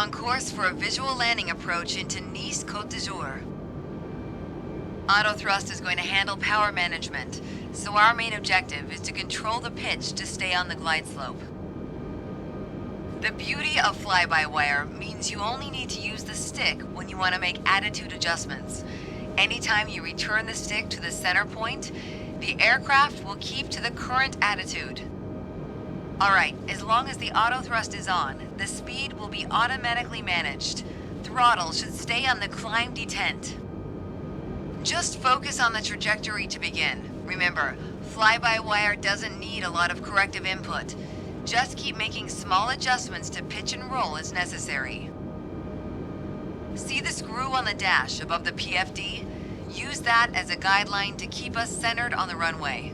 on course for a visual landing approach into Nice Côte d'Azur. Auto thrust is going to handle power management, so our main objective is to control the pitch to stay on the glide slope. The beauty of fly-by-wire means you only need to use the stick when you want to make attitude adjustments. Anytime you return the stick to the center point, the aircraft will keep to the current attitude. Alright, as long as the auto thrust is on, the speed will be automatically managed. Throttle should stay on the climb detent. Just focus on the trajectory to begin. Remember, fly-by-wire doesn't need a lot of corrective input. Just keep making small adjustments to pitch and roll as necessary. See the screw on the dash above the PFD? Use that as a guideline to keep us centered on the runway.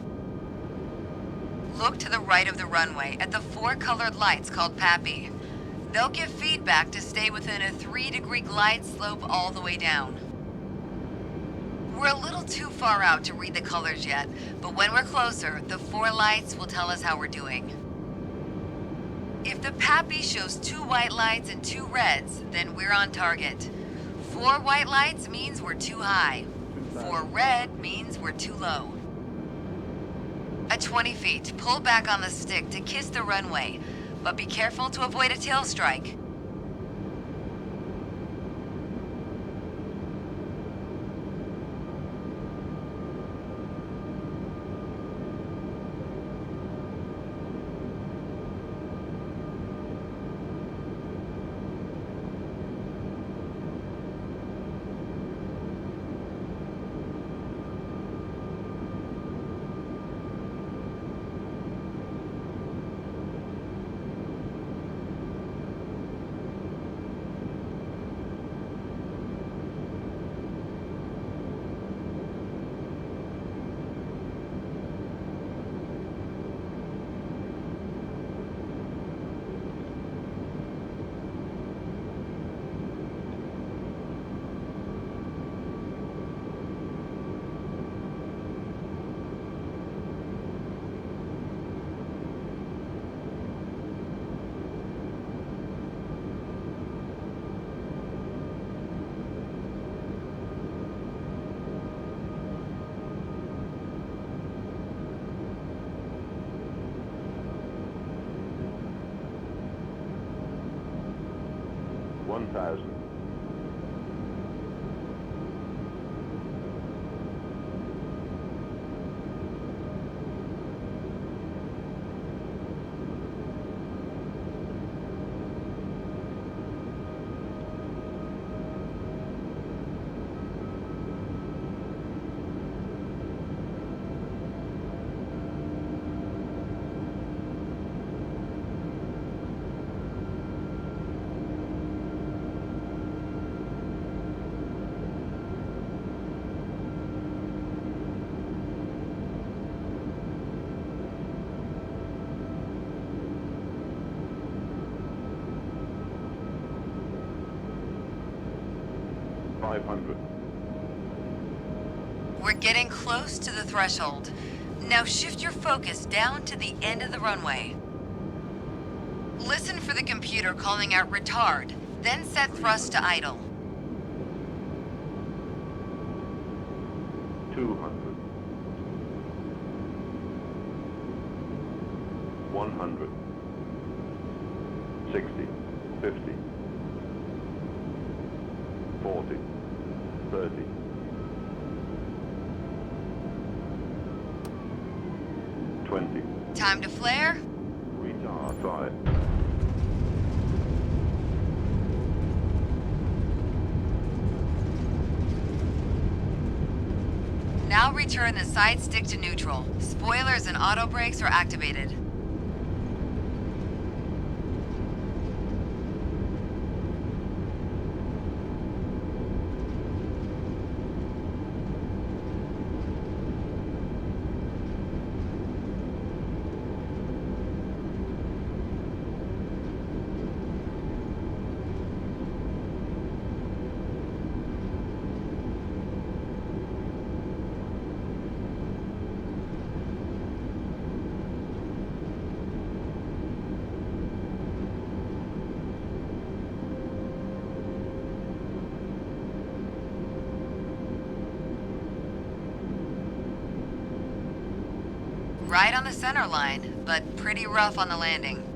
Look to the right of the runway at the 4 colored lights called PAPI. They'll give feedback to stay within a 3-degree glide slope all the way down. We're a little too far out to read the colors yet, but when we're closer, the 4 lights will tell us how we're doing. If the PAPI shows 2 white lights and 2 reds, then we're on target. 4 white lights means we're too high. 4 red means we're too low. At 20 feet, pull back on the stick to kiss the runway, but be careful to avoid a tail strike. We're getting close to the threshold. Now shift your focus down to the end of the runway. Listen for the computer calling out retard, then set thrust to idle. 200. 100. 60. 50. 40. 30. 20. Time to flare. Retard 5. Now return the side stick to neutral. Spoilers and auto brakes are activated. Right on the center line, but pretty rough on the landing.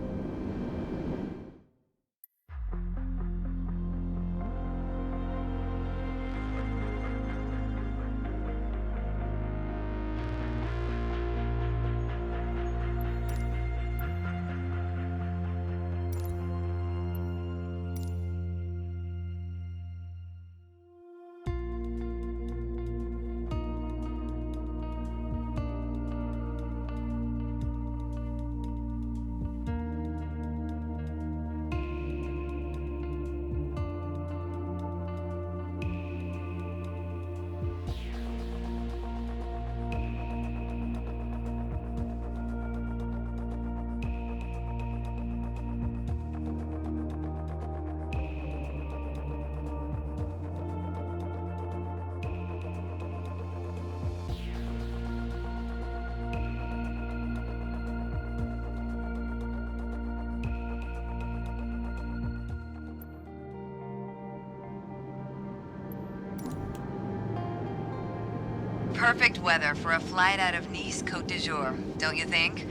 Perfect weather for a flight out of Nice Côte d'Azur, don't you think?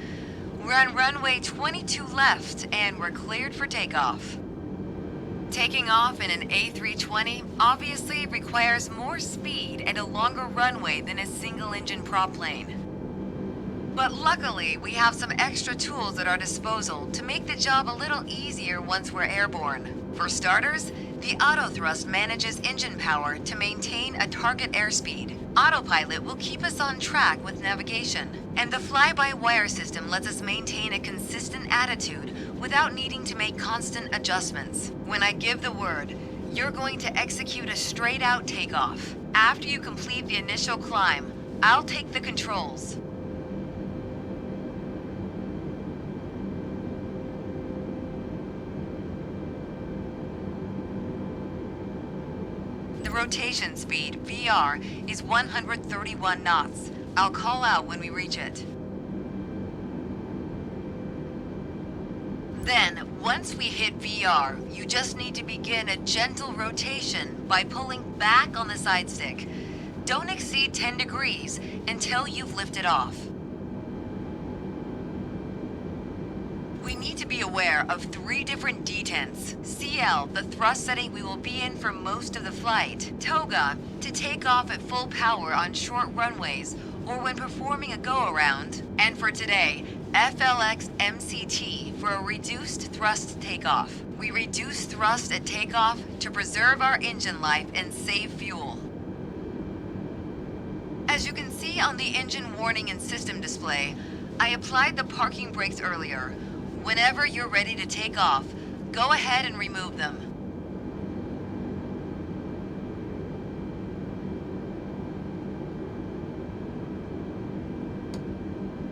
We're on runway 22 left, and we're cleared for takeoff. Taking off in an A320 obviously requires more speed and a longer runway than a single-engine prop plane. But luckily, we have some extra tools at our disposal to make the job a little easier once we're airborne. For starters, the autothrust manages engine power to maintain a target airspeed. Autopilot will keep us on track with navigation, and the fly-by-wire system lets us maintain a consistent attitude without needing to make constant adjustments. When I give the word, you're going to execute a straight-out takeoff. After you complete the initial climb, I'll take the controls. The rotation speed, VR, is 131 knots. I'll call out when we reach it. Then, once we hit VR, you just need to begin a gentle rotation by pulling back on the side stick. Don't exceed 10 degrees until you've lifted off. We need to be aware of 3 different detents. CL, the thrust setting we will be in for most of the flight. Toga, to take off at full power on short runways or when performing a go-around. And for today, FLX MCT for a reduced thrust takeoff. We reduce thrust at takeoff to preserve our engine life and save fuel. As you can see on the engine warning and system display, I applied the parking brakes earlier. Whenever you're ready to take off, go ahead and remove them.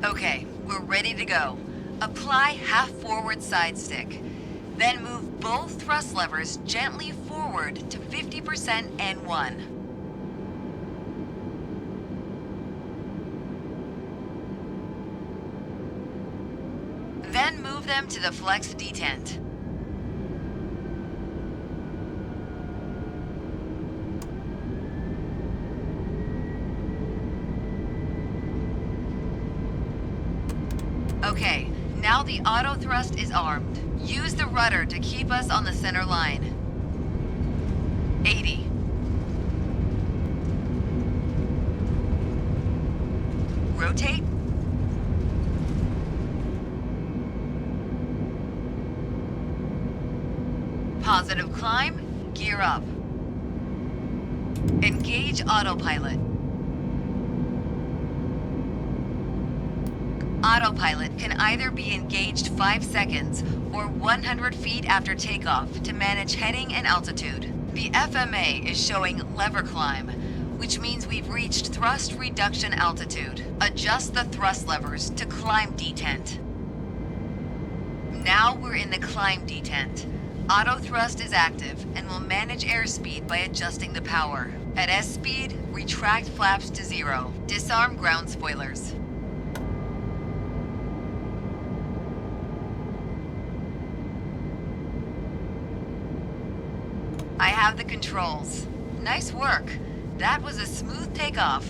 Okay, we're ready to go. Apply half-forward side stick. Then move both thrust levers gently forward to 50% N1. Then move them to the flex detent. Okay, now the auto thrust is armed. Use the rudder to keep us on the center line. 80. Rotate. Positive climb, gear up. Engage autopilot. Autopilot can either be engaged 5 seconds or 100 feet after takeoff to manage heading and altitude. The FMA is showing lever climb, which means we've reached thrust reduction altitude. Adjust the thrust levers to climb detent. Now we're in the climb detent. Auto thrust is active and will manage airspeed by adjusting the power. At S speed, retract flaps to 0. Disarm ground spoilers. I have the controls. Nice work. That was a smooth takeoff.